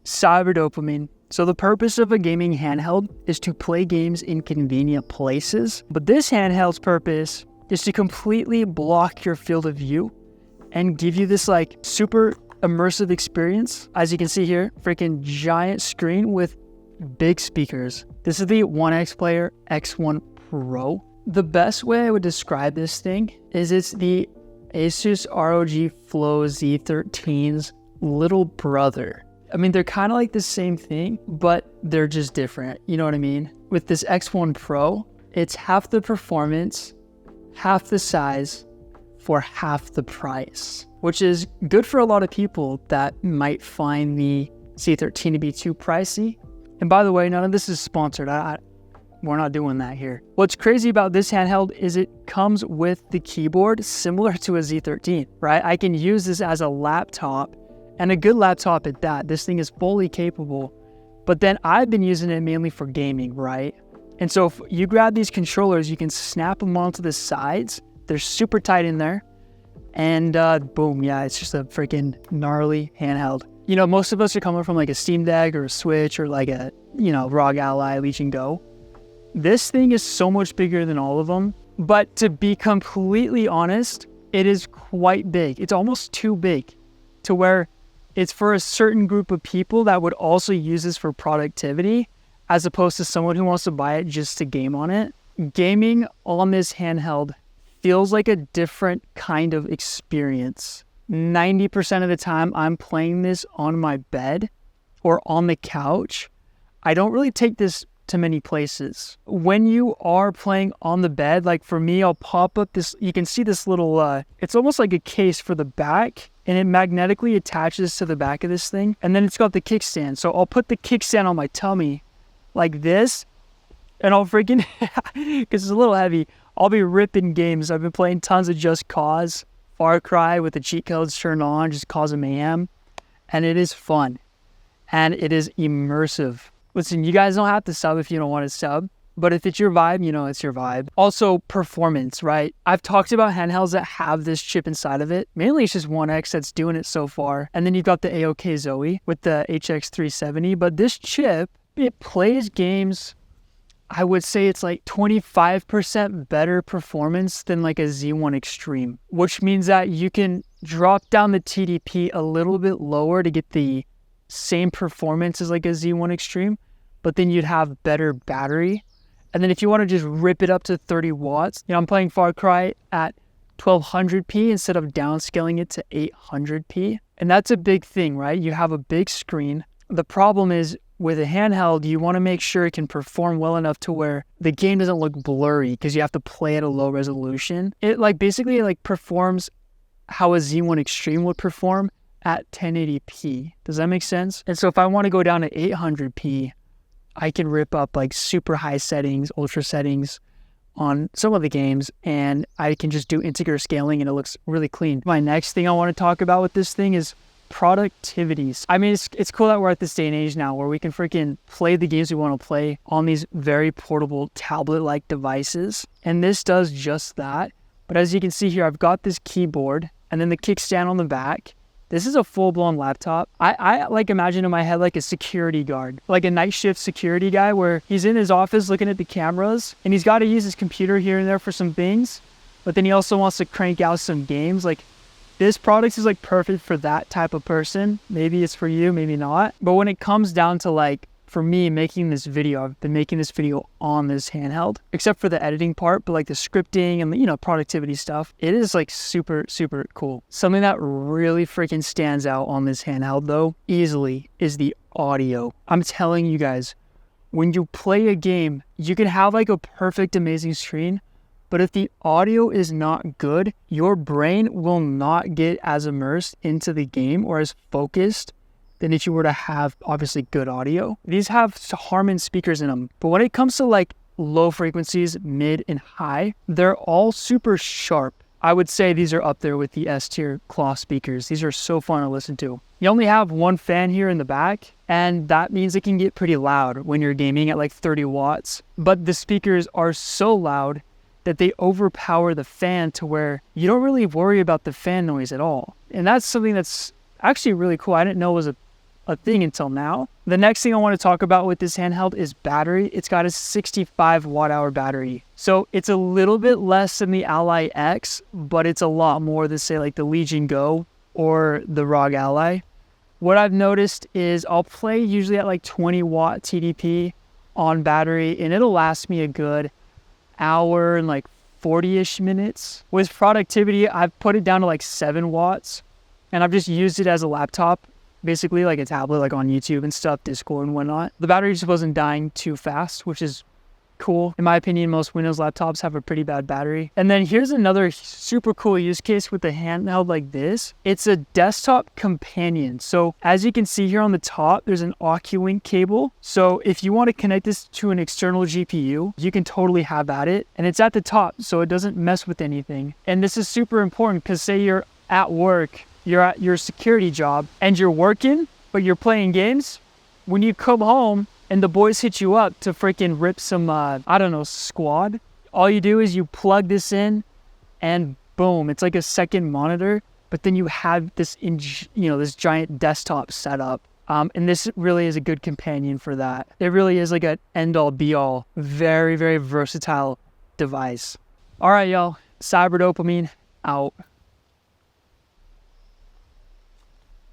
Cyber dopamine. So the purpose of a gaming handheld is to play games in convenient places, but this handheld's purpose is to completely block your field of view and give you this like super immersive experience. As you can see here, freaking giant screen with big speakers. This is the 1X Player X1 Pro. The best way I would describe this thing is it's the Asus ROG Flow Z13's little brother. I mean, they're kind of like the same thing, but they're just different. You know what I mean? With this X1 Pro, it's half the performance, half the size for half the price, which is good for a lot of people that might find the Z13 to be too pricey. And by the way, none of this is sponsored. We're not doing that here. What's crazy about this handheld is it comes with the keyboard similar to a Z13, right? I can use this as a laptop, and a good laptop at that. This thing is fully capable, but then I've been using it mainly for gaming, right? And so if you grab these controllers, you can snap them onto the sides. They're super tight in there, and boom, yeah, it's just a freaking gnarly handheld. You know, most of us are coming from like a Steam Deck or a Switch or like a, you know, ROG Ally, Leech and Go. This thing is so much bigger than all of them, but to be completely honest, it is quite big. It's almost too big to where it's for a certain group of people that would also use this for productivity, as opposed to someone who wants to buy it just to game on it. Gaming on this handheld feels like a different kind of experience. 90% of the time I'm playing this on my bed or on the couch. I don't really take this to many places. When you are playing on the bed, like for me, I'll pop up this, you can see this little, it's almost like a case for the back, and it magnetically attaches to the back of this thing. And then it's got the kickstand. So I'll put the kickstand on my tummy like this, and I'll freaking, because it's a little heavy, I'll be ripping games. I've been playing tons of Just Cause, Far Cry with the cheat codes turned on, just causing mayhem. And it is fun. And it is immersive. Listen, you guys don't have to sub if you don't want to sub, but if it's your vibe, you know it's your vibe. Also, performance, right? I've talked about handhelds that have this chip inside of it. Mainly it's just 1X that's doing it so far. And then you've got the AOK Zoe with the HX370, but this chip, it plays games, I would say it's like 25% better performance than like a Z1 Extreme, which means that you can drop down the TDP a little bit lower to get the same performance as like a Z1 Extreme, but then you'd have better battery. And then if you want to just rip it up to 30 watts, you know, I'm playing Far Cry at 1200p instead of downscaling it to 800p. And that's a big thing, right? You have a big screen. The problem is with a handheld, you want to make sure it can perform well enough to where the game doesn't look blurry because you have to play at a low resolution. It like basically like performs how a Z1 Extreme would perform at 1080p. Does that make sense? And so if I want to go down to 800p, I can rip up like super high settings, ultra settings on some of the games, and I can just do integer scaling and it looks really clean. My next thing I want to talk about with this thing is productivities. I mean, it's cool that we're at this day and age now where we can freaking play the games we want to play on these very portable tablet-like devices. And this does just that. But as you can see here, I've got this keyboard and then the kickstand on the back. This is a full-blown laptop. I like imagine in my head like a security guard, like a night shift security guy where he's in his office looking at the cameras and he's got to use his computer here and there for some things, but then he also wants to crank out some games. Like this product is like perfect for that type of person. Maybe it's for you, maybe not. But when it comes down to like, for me making this video, I've been making this video on this handheld, except for the editing part, but like the scripting and the, you know, productivity stuff, it is like super, super cool. Something that really freaking stands out on this handheld though, easily, is the audio. I'm telling you guys, when you play a game, you can have like a perfect, amazing screen, but if the audio is not good, your brain will not get as immersed into the game or as focused than if you were to have obviously good audio. These have Harman speakers in them, but when it comes to like low frequencies, mid and high, they're all super sharp. I would say these are up there with the S-tier cloth speakers. These are so fun to listen to. You only have one fan here in the back, and that means it can get pretty loud when you're gaming at like 30 watts. But the speakers are so loud that they overpower the fan to where you don't really worry about the fan noise at all. And that's something that's actually really cool. I didn't know it was a a thing until now. The next thing I want to talk about with this handheld is battery. It's got a 65 watt hour battery. So it's a little bit less than the Ally X, but it's a lot more than say like the Legion Go or the ROG Ally. What I've noticed is I'll play usually at like 20 watt TDP on battery, and it'll last me a good hour and like 40-ish minutes. With productivity, I've put it down to like 7 watts, and I've just used it as a laptop, basically like a tablet, like on YouTube and stuff, Discord and whatnot. The battery just wasn't dying too fast, which is cool. In my opinion, most Windows laptops have a pretty bad battery. And then here's another super cool use case with a handheld like this. It's a desktop companion. So as you can see here on the top, there's an Oculink cable. So if you want to connect this to an external GPU, you can totally have at it. And it's at the top, so it doesn't mess with anything. And this is super important because say you're at work, you're at your security job and you're working, but you're playing games. When you come home and the boys hit you up to freaking rip some, I don't know, squad, all you do is you plug this in and boom, it's like a second monitor, but then you have this, this giant desktop setup. And this really is a good companion for that. It really is like an end-all be-all, very, very versatile device. All right, y'all, Cyber Dopamine out.